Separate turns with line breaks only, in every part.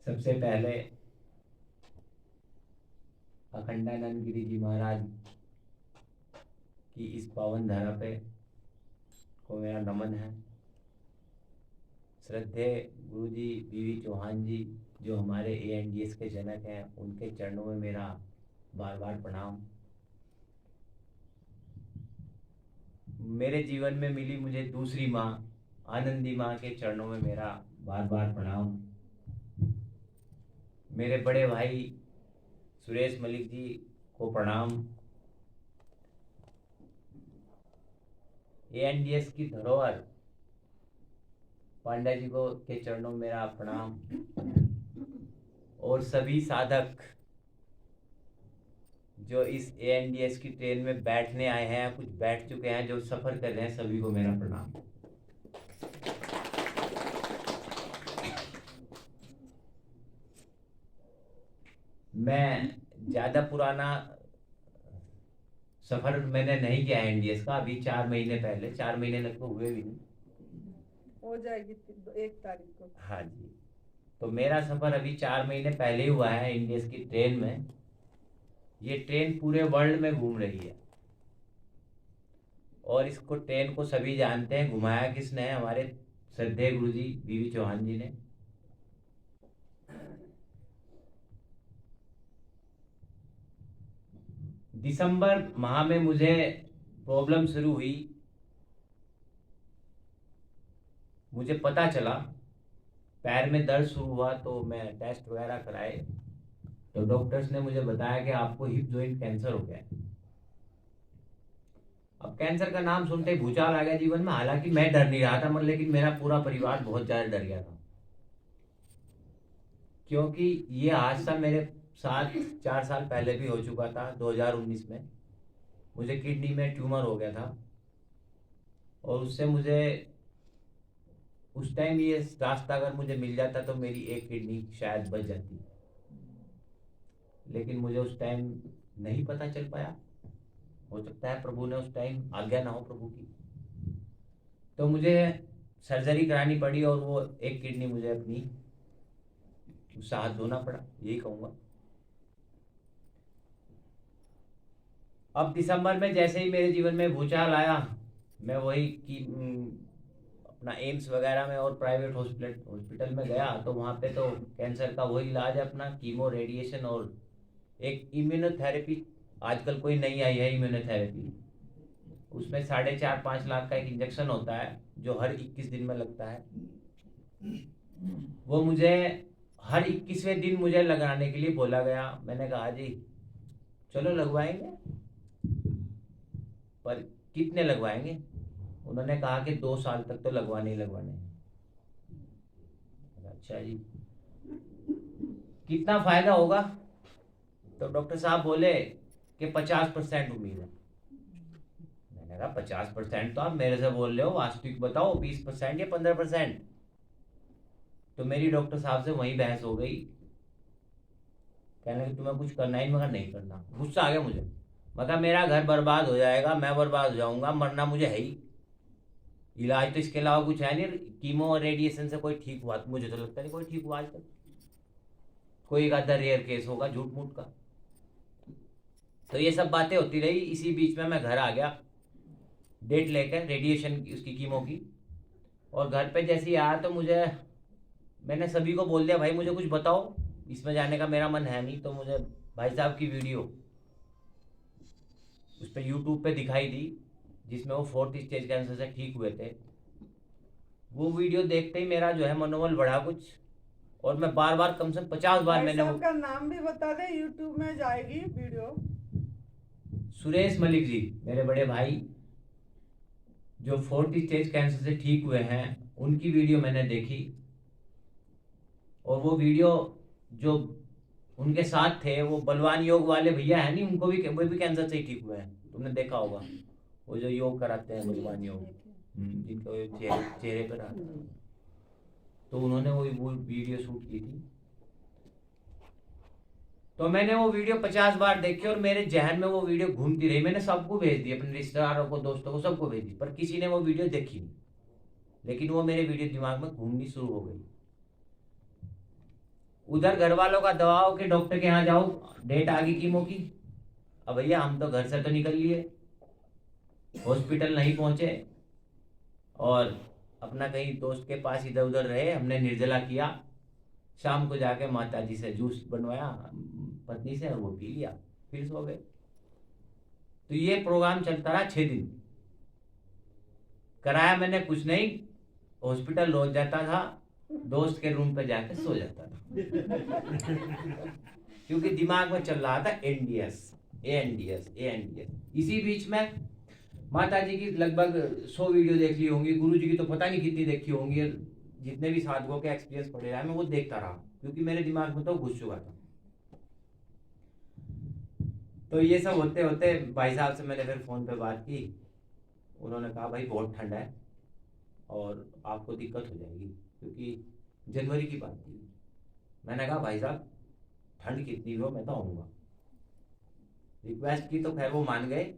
सबसे पहले अखंडानंद गिरी जी महाराज की इस पावन धरा पे को मेरा नमन है। श्रद्धेय गुरु जी बीवी चौहान जी जो हमारे ANDS के जनक हैं, उनके चरणों में मेरा बार बार प्रणाम। मेरे जीवन में मिली मुझे दूसरी माँ आनंदी माँ के चरणों में मेरा बार बार प्रणाम। मेरे बड़े भाई सुरेश मलिक जी को प्रणाम। ANDS की धरोहर पांडा जी को के चरणों में मेरा प्रणाम। और सभी साधक जो इस ANDS की ट्रेन में बैठने आए हैं, कुछ बैठ चुके हैं, जो सफर कर रहे हैं, सभी को मेरा प्रणाम। मैं ज्यादा पुराना सफर मैंने नहीं किया ANDS का। अभी 4 महीने पहले, 4 महीने लगभग हुए भी नहीं,
हो जाएगी 1 तारीख को।
हाँ जी। तो मेरा सफर अभी 4 महीने पहले ही हुआ है ANDS की ट्रेन में। ये ट्रेन पूरे वर्ल्ड में घूम रही है और इसको ट्रेन को सभी जानते हैं। घुमाया किसने है? हमारे श्रद्धेय गुरु जी बीवी चौहान जी ने। दिसंबर माह में मुझे प्रॉब्लम शुरू हुई। मुझे पता चला, पैर में दर्द शुरू हुआ, तो मैं टेस्ट वगैरह कराए तो डॉक्टर्स ने मुझे बताया कि आपको हिप जॉइंट कैंसर हो गया है। अब कैंसर का नाम सुनते ही भूचाल आ गया जीवन में। हालांकि मैं डर नहीं रहा था, मगर लेकिन मेरा पूरा परिवार बहुत ज्यादा डर गया था, क्योंकि ये हादसा मेरे साथ 4 साल पहले भी हो चुका था। 2019 में मुझे किडनी में ट्यूमर हो गया था और उससे मुझे उस टाइम ये रास्ता अगर मुझे मिल जाता तो मेरी एक किडनी शायद बच जाती, लेकिन मुझे उस टाइम नहीं पता चल पाया। हो सकता है प्रभु ने उस टाइम आज्ञा ना हो प्रभु की, तो मुझे सर्जरी करानी पड़ी और वो एक किडनी मुझे अपनी उससे हाथ धोना पड़ा, यही कहूँगा। अब दिसंबर में जैसे ही मेरे जीवन में भूचाल आया, मैं वही कि अपना एम्स वगैरह में और प्राइवेट हॉस्पिटल में गया, तो वहाँ पे तो कैंसर का वही इलाज है अपना, कीमो रेडिएशन और एक इम्यूनोथेरेपी। आजकल कोई नई आई है इम्यूनोथेरेपी, उसमें 4.5-5 लाख का एक इंजेक्शन होता है जो हर 21 दिन में लगता है। वो मुझे हर 21वें दिन मुझे लगाने के लिए बोला गया। मैंने कहा जी चलो लगवाएंगे, पर कितने लगवाएंगे? उन्होंने कहा कि 2 साल तक तो लगवाने ही लगवाने हैं। अच्छा जी, कितना फायदा होगा? तो डॉक्टर साहब बोले कि 50% उम्मीद है। मैंने कहा 50% तो आप मेरे से बोल रहे हो, वास्तविक बताओ 20% या 15%? तो मेरी डॉक्टर साहब से वही बहस हो गई। कहने कि तुम्हें कुछ करना ही, मगर नहीं करना। गुस्सा आ गया मुझे। मगर मेरा घर बर्बाद हो जाएगा, मैं बर्बाद हो जाऊंगा, मरना मुझे है ही। इलाज तो इसके अलावा कुछ है नहीं। कीमो और रेडिएशन से कोई ठीक हुआ? मुझे तो लगता नहीं कोई ठीक हुआ आज तक। कोई एक आधा रेयर केस होगा झूठ मूठ का। तो ये सब बातें होती रही। इसी बीच में मैं घर आ गया डेट लेकर रेडिएशन की, उसकी कीमो की। और घर पे जैसे ही आया तो मैंने सभी को बोल दिया भाई मुझे कुछ बताओ, इसमें जाने का मेरा मन है नहीं। तो मुझे भाई साहब की वीडियो उस पर यूट्यूब पे दिखाई दी, जिसमें वो 4th स्टेज कैंसर से ठीक हुए थे। वो वीडियो देखते ही मेरा जो है मनोबल बढ़ा कुछ, और मैं बार बार, कम से कम 50 बार
भाई
मैंने
साहब
वो।
का नाम भी बता दे, यूट्यूब में जाएगी वीडियो।
सुरेश मलिक जी, मेरे बड़े भाई जो 4th स्टेज कैंसर से ठीक हुए हैं, उनकी वीडियो मैंने देखी। और वो वीडियो जो उनके साथ थे, वो बलवान योग वाले भैया है नहीं, उनको भी, वो भी कैंसर से ही ठीक हुए हैं। तुमने देखा होगा वो जो योग कराते हैं, बलवान योग, जिनका वो चेहरे पर आता है। तो उन्होंने वो वीडियो शूट की थी। तो मैंने वो वीडियो 50 बार देखी और मेरे जहन में वो वीडियो घूमती रही। मैंने सबको भेज दी, अपने रिश्तेदारों को, दोस्तों को, सबको भेज दी, पर किसी ने वो वीडियो देखी नहीं। लेकिन वो मेरे वीडियो दिमाग में घूमनी शुरू हो गई। उधर घर वालों का दबाव के डॉक्टर के यहाँ जाओ, डेट आ गई कीमो की। अब भैया हम तो घर से तो निकल लिए, हॉस्पिटल नहीं पहुंचे और अपना कहीं दोस्त के पास इधर उधर रहे। हमने निर्जला किया, शाम को जाके माता जी से जूस बनवाया पत्नी से और वो पी लिया, फिर सो गए। तो ये प्रोग्राम चलता रहा 6 दिन। कराया मैंने कुछ नहीं, हॉस्पिटल रोज जाता था, दोस्त के रूम पे जाके सो जाता था क्योंकि दिमाग में चल रहा था एनडीएस एनडीएस एनडीएस। इसी बीच में माता जी की लगभग 100 वीडियो देख ली होंगी, गुरु जी की तो पता नहीं कितनी देखी होंगी। जितने भी साधकों के एक्सपीरियंस पड़े रहा मैं वो देखता रहा क्योंकि मेरे दिमाग में तो घुस चुका था। तो ये सब होते होते भाई साहब से मैंने फिर फोन पे बात की। उन्होंने कहा भाई बहुत ठंड है और आपको दिक्कत हो जाएगी, क्योंकि जनवरी की बात थी। मैंने कहा भाई साहब ठंड कितनी भी हो मैं तो आऊँगा। रिक्वेस्ट की तो खैर वो मान गए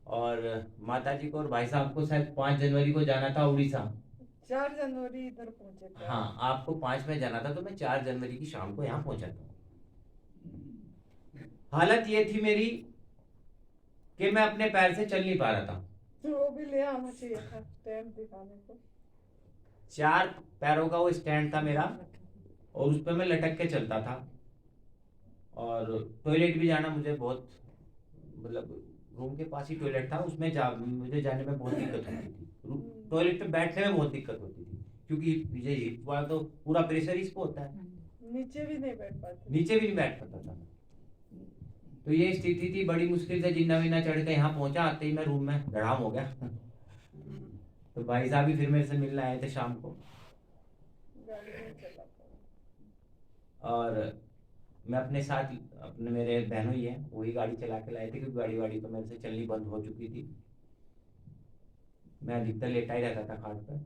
और माता जी को और भाई साहब को शायद 5 जनवरी को जाना था उड़ीसा।
4 जनवरी इधर पहुंचे थे।
हाँ, आपको 5 में जाना था तो मैं 4 जनवरी की शाम को यहाँ पहुंचा था। हालत ये थी मेरी कि मैं अपने पैर से चल नहीं पा रहा था।
तो वो भी ले आना चाहिए था स्टैंड दिखाने को।
4 पैरों का वो स्टैंड था मेरा और उस पर मैं लटक के चलता था। और टॉयलेट भी जाना मुझे बहुत, मतलब रूम के पास ही टॉयलेट था, उसमें मुझे जाने में बहुत दिक्कत होती थी। टॉयलेट पे बैठने में बहुत दिक्कत होती थी क्योंकि ये हिप वाला तो पूरा प्रेशर इसको होता है,
नीचे भी नहीं बैठ पाते।
नीचे भी नहीं बैठ पाता था। तो ये स्थिति थी, बड़ी मुश्किल से जिन्ना विन्ना चढ़ के यहाँ पहुंचा। आते ही मैं रूम में धड़ाम हो गया तो भाई साहब भी फिर मेरे से मिलने आए थे शाम को। और मैं अपने साथ अपने मेरे बहनों ही है वही गाड़ी चला के लाए थे, क्योंकि गाड़ी वाड़ी तो मेरे से चलनी बंद हो चुकी थी। मैं अधिकतर लेटा ही रहता था खाट पर।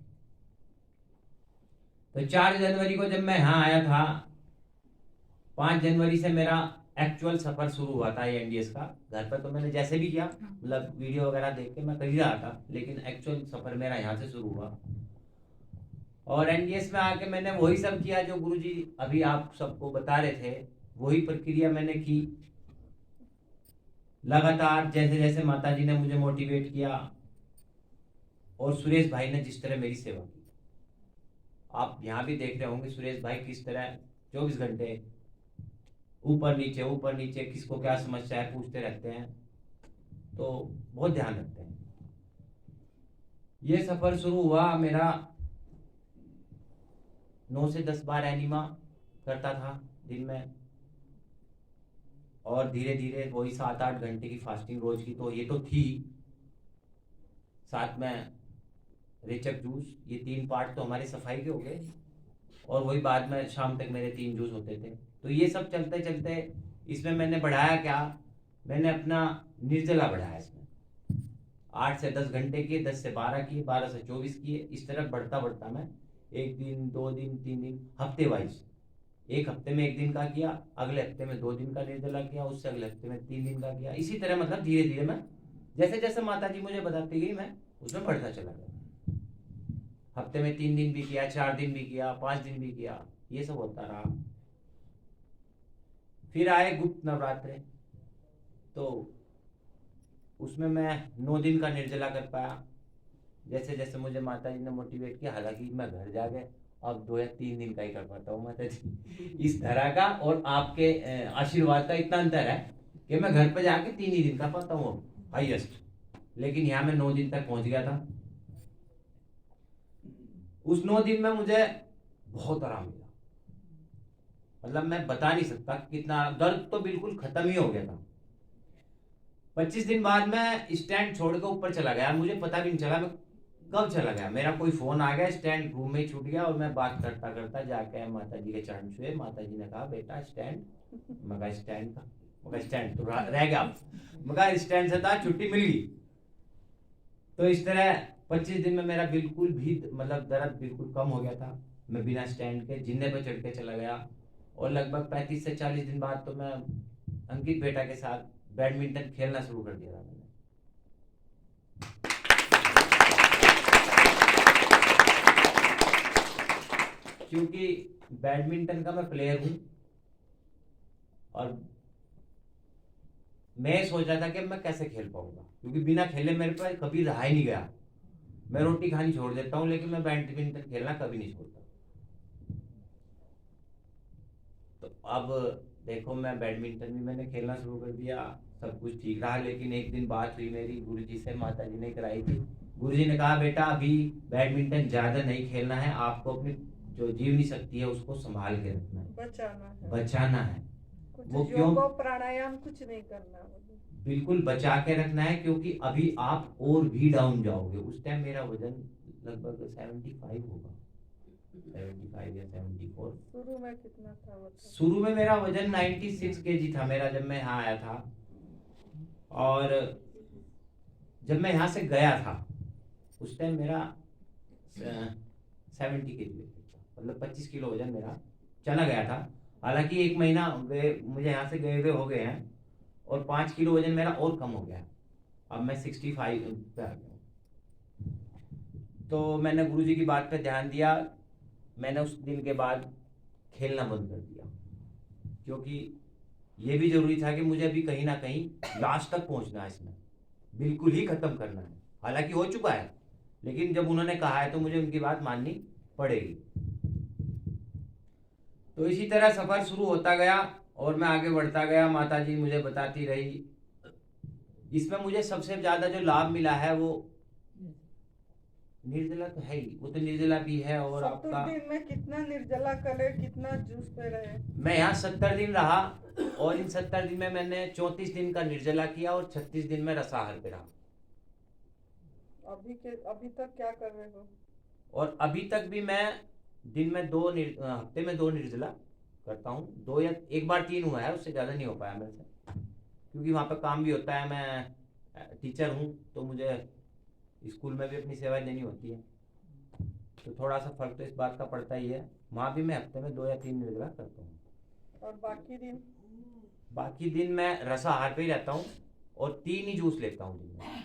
तो 4 जनवरी को जब मैं यहाँ आया था, 5 जनवरी से मेरा एक्चुअल सफर शुरू हुआ था एनडीएस का। घर पर तो मैंने जैसे भी किया, मतलब वीडियो वगैरह देख के मैं कर ही रहा था, लेकिन एक्चुअल सफर मेरा यहाँ से शुरू हुआ। और एनडीएस में आके मैंने वही सब किया जो गुरुजी अभी आप सबको बता रहे थे, वही प्रक्रिया मैंने की लगातार, जैसे जैसे माता जी ने मुझे मोटिवेट किया और सुरेश भाई ने जिस तरह मेरी सेवा की। आप यहाँ भी देख रहे होंगे सुरेश भाई किस तरह 24 घंटे ऊपर नीचे किसको क्या समस्या है पूछते रहते हैं, तो बहुत ध्यान रखते हैं। ये सफर शुरू हुआ मेरा 9 से 10 बार एनिमा करता था दिन में, और धीरे धीरे वही 7-8 घंटे की फास्टिंग रोज की तो ये तो थी, साथ में रेचक जूस। ये 3 पार्ट तो हमारे सफाई के हो गए और वही बाद में शाम तक मेरे 3 जूस होते थे। तो ये सब चलते चलते इसमें मैंने बढ़ाया क्या, मैंने अपना निर्जला बढ़ाया। इसमें 8 से 10 घंटे किए, 10 से 12 किए, 12 से 24 किए। इस तरह बढ़ता बढ़ता मैं 1 दिन 2 दिन 3 दिन हफ्ते वाइज, एक हफ्ते में 1 दिन का किया, अगले हफ्ते में 2 दिन का निर्जला किया, उससे अगले हफ्ते में 3 दिन का किया। इसी तरह मतलब धीरे धीरे मैं जैसे जैसे माता जी मुझे बताती गई मैं उसमें बढ़ता चला गया। हफ्ते में 3 दिन भी किया, 4 दिन भी किया, 5 दिन भी किया, ये सब होता रहा। फिर आए गुप्त नवरात्रे, तो उसमें मैं 9 दिन का निर्जला कर पाया, जैसे जैसे मुझे माता जी ने मोटिवेट किया। हालांकि मैं घर जाके अब 2 या 3 दिन का ही कर पाता हूँ माता जी। इस तरह का और आपके आशीर्वाद का इतना अंतर है कि मैं घर पे जाके 3 ही दिन का पाता हूँ हाईएस्ट, लेकिन यहाँ मैं 9 दिन तक पहुंच गया था। उस 9 दिन में मुझे बहुत आराम मिला, मतलब मैं बता नहीं सकता कितना। दर्द तो बिल्कुल खत्म ही हो गया था। 25 दिन बाद मैं स्टैंड छोड़ के ऊपर चला गया, मुझे पता भी नहीं चला मैं कब चला गया। मेरा कोई फोन आ गया, स्टैंड रूम में छूट गया और मैं बात करता करता जाके माता जी के चरण छुए। माता जी ने कहा बेटा स्टैंड, मगर स्टैंड का, मगर स्टैंड तो रह गया, मगर स्टैंड से था छुट्टी मिल गई। तो इस तरह 25 दिन में मेरा बिल्कुल भी मतलब दर्द बिल्कुल कम हो गया था। मैं बिना स्टैंड के जिन्ने पे चढ़ के चला गया और लगभग 35 से 40 दिन बाद तो मैं अंकित बेटा के साथ बैडमिंटन खेलना शुरू कर दिया था मैंने। क्योंकि बैडमिंटन का मैं प्लेयर हूँ और मैं सोच रहा था कि मैं कैसे खेल पाऊंगा, क्योंकि बिना खेले मेरे पे कभी रहा ही नहीं गया। मैं रोटी खानी छोड़ देता हूँ लेकिन मैं बैडमिंटन खेलना कभी नहीं छोड़ता। तो अब देखो, मैं बैडमिंटन भी मैंने खेलना शुरू कर दिया, सब कुछ ठीक रहा। लेकिन एक दिन बात हुई मेरी गुरुजी से, माता जी ने कराई थी। गुरुजी ने कहा, बेटा अभी बैडमिंटन ज्यादा नहीं खेलना है, आपको अपनी जो जीवनी शक्ति है उसको संभाल के रखना है, बचाना है। वो
कुछ
क्यों?
योग प्राणायाम कुछ नहीं करना,
बिल्कुल बचा के रखना है, क्योंकि अभी आप और भी डाउन जाओगे। उस टाइम मेरा वजन लगभग 75 होगा, 75 या 74।
शुरू में कितना था वो?
शुरू में मेरा वजन 96 kg था मेरा, जब मैं यहाँ आया था। और जब मैं यहाँ से गया था उस टाइम मेरा 70 kg था, मतलब 25 किलो वजन मेरा चला गया था। हालांकि 1 महीना मुझे यहाँ से गए हुए हो गए हैं और 5 किलो वजन मेरा और कम हो गया। अब मैं 65 पे आ गया। तो मैंने गुरुजी की बात पे ध्यान दिया। मैंने उस दिन के बाद खेलना बंद कर दिया, क्योंकि ये भी जरूरी था कि मुझे अभी कहीं ना कहीं लास्ट तक पहुंचना है, इसमें बिल्कुल ही खत्म करना है। हालांकि हो चुका है, लेकिन जब उन्होंने कहा है तो मुझे उनकी बात माननी पड़ेगी। तो इसी तरह सफर शुरू होता गया और मैं आगे बढ़ता गया। माता जी मुझे बताती रही। इसमें मुझे सबसे ज्यादा जो लाभ मिला है वो निर्जला तो है ही, वो तो निर्जला भी है। और
70
आपका
दिन में कितना निर्जला करे, कितना जूस पे रहे?
मैं यहाँ 70 दिन रहा और इन 70 दिन में मैंने 34 दिन का निर्जला किया और 36 दिन में रसाहार पे रहा।
अभी तक क्या कर रहे हो?
और अभी तक भी मैं दिन में हफ्ते में 2 निर्जला करता हूँ। 2 या 1 बार 3 हुआ है, उससे ज़्यादा नहीं हो पाया मेरे से, क्योंकि वहाँ पे काम भी होता है। मैं टीचर हूँ तो मुझे स्कूल में भी अपनी सेवाएं देनी होती है, तो थोड़ा सा फर्क तो इस बात का पड़ता ही है। वहाँ भी मैं हफ्ते में 2 या 3 निर्जला करता हूँ।
और बाकी दिन
मैं रसाहार पे ही रहता हूँ और 3 ही जूस लेता हूँ दिन में।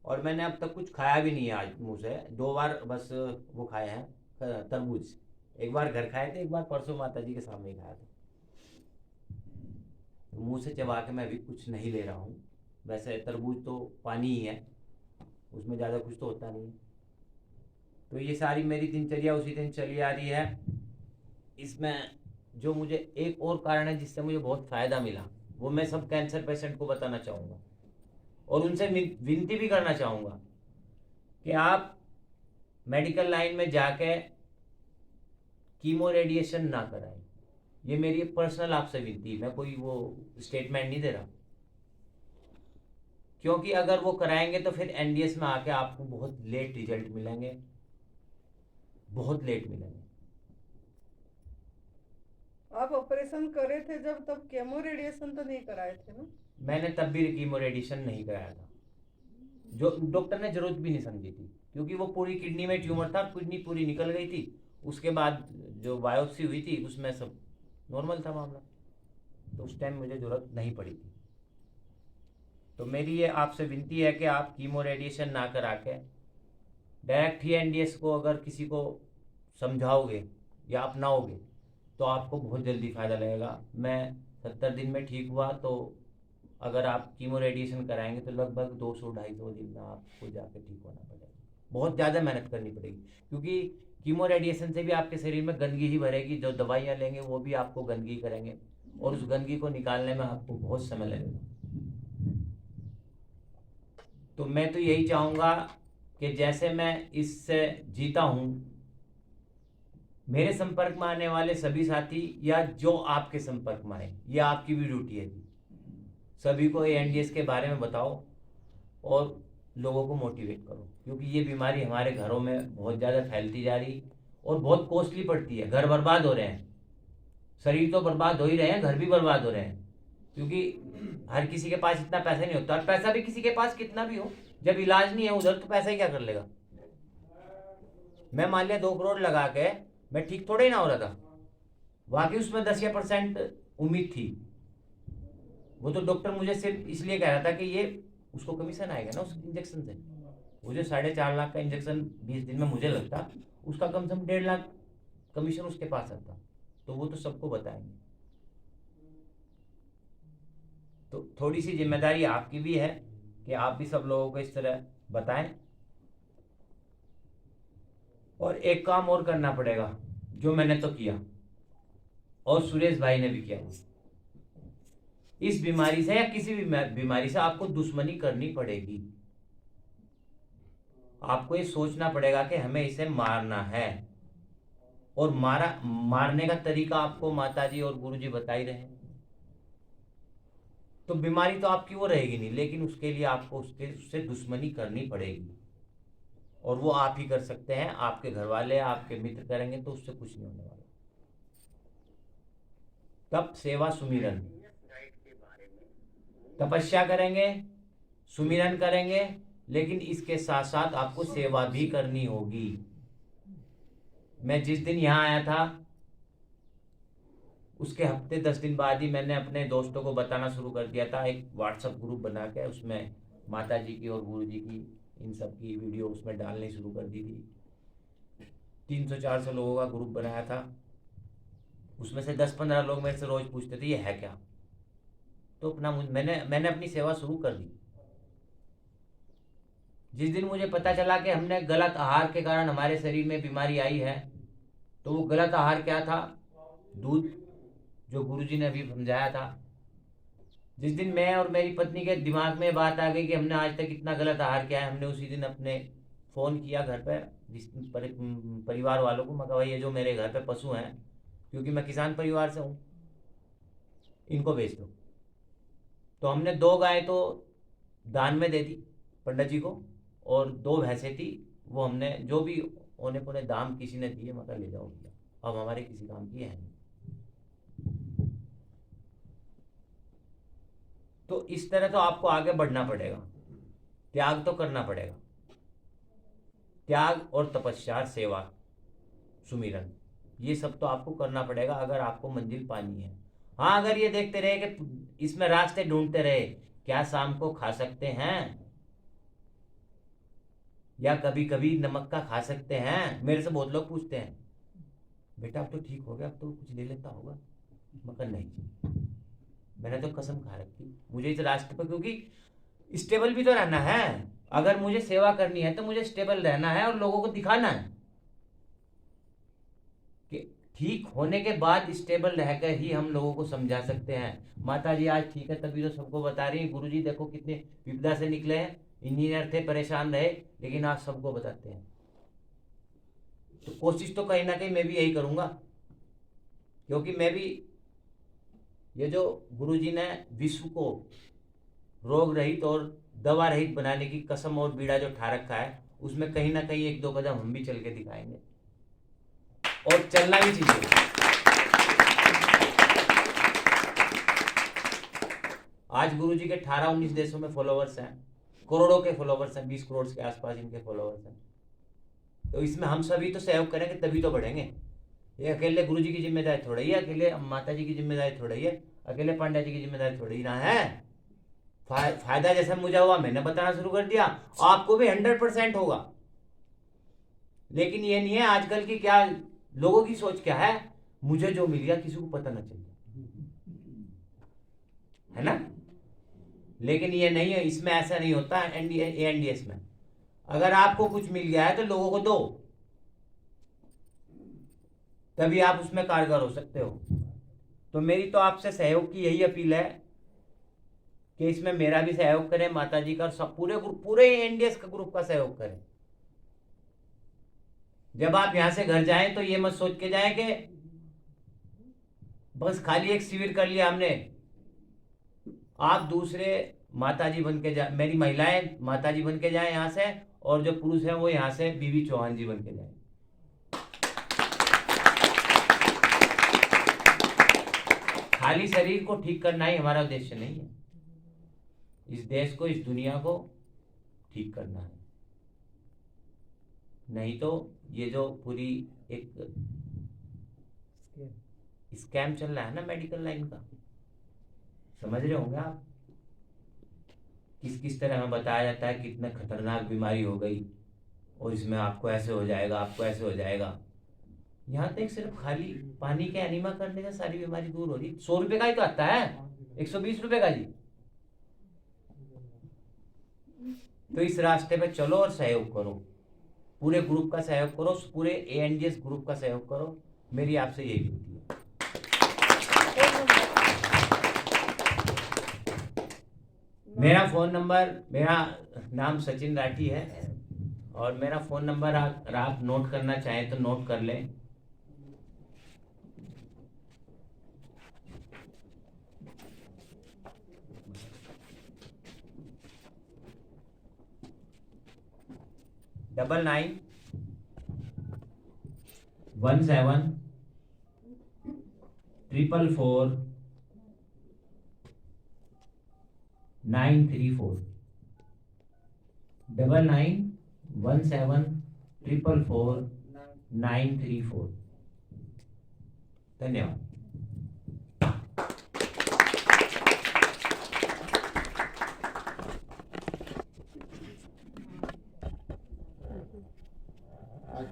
और मैंने अब तक कुछ खाया भी नहीं है आज मुँह से। 2 बार बस वो खाए हैं तरबूज। 1 बार घर खाए थे, 1 बार परसों माता जी के सामने ही खाया था। तो मुँह से चबा के मैं अभी कुछ नहीं ले रहा हूँ। वैसे तरबूज तो पानी ही है, उसमें ज़्यादा कुछ तो होता नहीं है। तो ये सारी मेरी दिनचर्या उसी दिन चली आ रही है। इसमें जो मुझे एक और कारण है जिससे मुझे बहुत फ़ायदा मिला, वो मैं सब कैंसर पेशेंट को बताना चाहूँगा और उनसे विनती भी करना चाहूँगा कि आप मेडिकल लाइन में जाके कीमो रेडिएशन ना कराएं। ये मेरी पर्सनल आपसे विनती है, मैं कोई वो स्टेटमेंट नहीं दे रहा। क्योंकि अगर वो कराएंगे तो फिर एनडीएस में आके आपको बहुत लेट रिजल्ट मिलेंगे, बहुत लेट मिलेंगे।
आप ऑपरेशन करे थे जब, तब केमो रेडिएशन तो नहीं कराए थे ना?
मैंने तब भी कीमो रेडिएशन नहीं कराया था, जो डॉक्टर ने जरूरत भी नहीं समझी थी, क्योंकि वो पूरी किडनी में ट्यूमर था, किडनी पूरी निकल गई थी। उसके बाद जो बायोप्सी हुई थी उसमें सब नॉर्मल था मामला, तो उस टाइम मुझे जरूरत नहीं पड़ी थी। तो मेरी ये आपसे विनती है कि आप कीमो रेडिएशन ना करा के डायरेक्ट ही एनडीएस को अगर किसी को समझाओगे या अपनाओगे तो आपको बहुत जल्दी फ़ायदा लगेगा। मैं 70 दिन में ठीक हुआ, तो अगर आप कीमो रेडिएशन कराएंगे तो लगभग 200-250 दिन में आपको जाकर ठीक होना पड़ेगा। बहुत ज़्यादा मेहनत करनी पड़ेगी, क्योंकि कीमो रेडिएशन से भी आपके शरीर में गंदगी ही भरेगी। जो दवाइयाँ लेंगे वो भी आपको गंदगी करेंगे और उस गंदगी को निकालने में आपको बहुत समय लगेगा। तो मैं तो यही चाहूँगा कि जैसे मैं इससे जीता हूँ, मेरे संपर्क में आने वाले सभी साथी या जो आपके संपर्क में आए, ये आपकी भी ड्यूटी है जी, सभी को एनडीएस के बारे में बताओ और लोगों को मोटिवेट करो, क्योंकि ये बीमारी हमारे घरों में बहुत ज़्यादा फैलती जा रही और बहुत कॉस्टली पड़ती है। घर बर्बाद हो रहे हैं, शरीर तो बर्बाद हो ही रहे हैं, घर भी बर्बाद हो रहे हैं, क्योंकि हर किसी के पास इतना पैसा नहीं होता। और पैसा भी किसी के पास कितना भी हो, जब इलाज नहीं है उधर तो पैसा ही क्या कर लेगा। मैं मान लिया 2 करोड़ लगा के मैं ठीक थोड़े ही ना हो रहा था, बाकी उसमें 10 या % उम्मीद थी। वो तो डॉक्टर मुझे सिर्फ इसलिए कह रहा था कि ये उसको कमीशन आएगा ना उस इंजेक्शन से। वो जो 4.5 लाख का इंजेक्शन 20 दिन में मुझे लगता, उसका कम से कम 1.5 लाख कमीशन उसके पास आता, तो वो तो सबको बताएंगे। तो थोड़ी सी जिम्मेदारी आपकी भी है कि आप भी सब लोगों को इस तरह बताएं। और एक काम और करना पड़ेगा, जो मैंने तो किया और सुरेश भाई ने भी किया, इस बीमारी से या किसी भी बीमारी से आपको दुश्मनी करनी पड़ेगी। आपको ये सोचना पड़ेगा कि हमें इसे मारना है, और मारने का तरीका आपको माताजी और गुरुजी बता ही रहे हैं। तो बीमारी तो आपकी वो रहेगी नहीं, लेकिन उसके लिए आपको उससे दुश्मनी करनी पड़ेगी, और वो आप ही कर सकते हैं। आपके घर वाले, आपके मित्र करेंगे तो उससे कुछ नहीं होने वाला। तब सेवा सुमिरन, तपस्या करेंगे, सुमिरन करेंगे, लेकिन इसके साथ साथ आपको सेवा भी करनी होगी। मैं जिस दिन यहाँ आया था उसके हफ्ते 10 दिन बाद ही मैंने अपने दोस्तों को बताना शुरू कर दिया था। एक व्हाट्सएप ग्रुप बना के उसमें माता जी की और गुरु जी की इन सब की वीडियो उसमें डालनी शुरू कर दी थी। 300-400 लोगों का ग्रुप बनाया था। उसमें से 10-15 लोग मेरे से रोज पूछते थे ये है क्या। तो मैंने अपनी सेवा शुरू कर दी। जिस दिन मुझे पता चला कि हमने गलत आहार के कारण हमारे शरीर में बीमारी आई है, तो वो गलत आहार क्या था? दूध, जो गुरुजी ने अभी समझाया था। जिस दिन मैं और मेरी पत्नी के दिमाग में बात आ गई कि हमने आज तक इतना गलत आहार किया है, हमने उसी दिन अपने फ़ोन किया घर पर जिस परिवार वालों को। मैं कहा भाई ये जो मेरे घर पे पशु हैं, क्योंकि मैं किसान परिवार से हूँ, इनको बेच दो। तो हमने 2 गाय तो दान में दे दी पंडित जी को, और 2 भैंसें थी, वो हमने जो भी औने पौने दाम किसी ने दिए, मगर ले जाओ भैया, अब हमारे किसी काम की है नहीं। तो इस तरह तो आपको आगे बढ़ना पड़ेगा, त्याग तो करना पड़ेगा। त्याग और तपस्या, सेवा, सुमिरन, ये सब तो आपको करना पड़ेगा अगर आपको मंजिल पानी है। हाँ, अगर ये देखते रहे कि इसमें रास्ते ढूंढते रहे, क्या शाम को खा सकते हैं या कभी कभी नमक का खा सकते हैं। मेरे से बहुत लोग पूछते हैं बेटा अब तो ठीक हो गया, अब तो कुछ ले लेता होगा। मगर नहीं, मैंने तो कसम खा रखी मुझे इस रास्ते पर, क्योंकि स्टेबल भी तो रहना है। अगर मुझे सेवा करनी है तो मुझे स्टेबल रहना है और लोगों को दिखाना है कि ठीक होने के बाद स्टेबल रहकर ही हम लोगों को समझा सकते हैं। माता जी आज ठीक है तभी तो सबको बता रही है, गुरु जी देखो कितने विपदा से निकले हैं, इंजीनियर थे, परेशान रहे, लेकिन आज सबको बताते हैं। तो कोशिश तो कहीं ना कहीं मैं भी यही करूंगा, क्योंकि मैं भी ये जो गुरुजी ने विश्व को रोग रहित और दवा रहित बनाने की कसम और बीड़ा जो ठा रखा है, उसमें कहीं ना कहीं 1-2 कदम हम भी चल के दिखाएंगे, और चलना भी चाहिए। आज गुरुजी के 18-19 देशों में फॉलोवर्स हैं, करोड़ों के फॉलोवर्स हैं, 20 करोड़ के आसपास इनके फॉलोवर्स हैं। तो इसमें हम सभी तो सहयोग करेंगे तभी तो बढ़ेंगे। ये अकेले गुरुजी की जिम्मेदारी थोड़ी है, अकेले माता जी की जिम्मेदारी थोड़ी है, अकेले पांड्या जी की जिम्मेदारी थोड़ी ना है। फायदा जैसा मुझे हुआ मैंने बताना शुरू कर दिया, आपको भी 100% होगा। लेकिन ये नहीं है आजकल की क्या लोगों की सोच क्या है, मुझे जो मिल गया किसी को पता ना चले, है ना। लेकिन ये नहीं है, इसमें ऐसा नहीं होता। एनडीएस में अगर आपको कुछ मिल गया है तो लोगों को दो, तभी आप उसमें कारगर हो सकते हो। तो मेरी तो आपसे सहयोग की यही अपील है कि इसमें मेरा भी सहयोग करें, माता जी का, सब पूरे एनडीएस का ग्रुप का सहयोग करें। जब आप यहां से घर जाएं तो ये मत सोच के जाएं कि बस खाली एक शिविर कर लिया हमने। आप दूसरे माताजी बन के जाए, मेरी महिलाएं माताजी बन के जाएं यहाँ से, और जो पुरुष हैं वो यहाँ से बीवी चौहान जी बन के जाएं। खाली शरीर को ठीक करना ही हमारा उद्देश्य नहीं है, इस देश को, इस दुनिया को ठीक करना है। नहीं तो ये जो पूरी एक स्कैम चल रहा है ना मेडिकल लाइन का, समझ रहे होंगे आप, किस किस तरह हमें बताया जाता है कितना खतरनाक बीमारी हो गई और इसमें आपको ऐसे हो जाएगा, आपको ऐसे हो जाएगा। यहाँ तक सिर्फ खाली पानी के एनिमा करने से सारी बीमारी दूर हो रही। 100 रुपए का ही तो आता है, 120 रुपए का जी। तो इस रास्ते पे चलो और सहयोग करो, पूरे ग्रुप का सहयोग करो, पूरे ANGS ग्रुप का सहयोग करो। मेरी आपसे यही विनती है। मेरा फोन नंबर, मेरा नाम सचिन राठी है और मेरा फोन नंबर आप नोट करना चाहें तो नोट कर लें। डबल 917444934 9917444934। धन्यवाद।
आज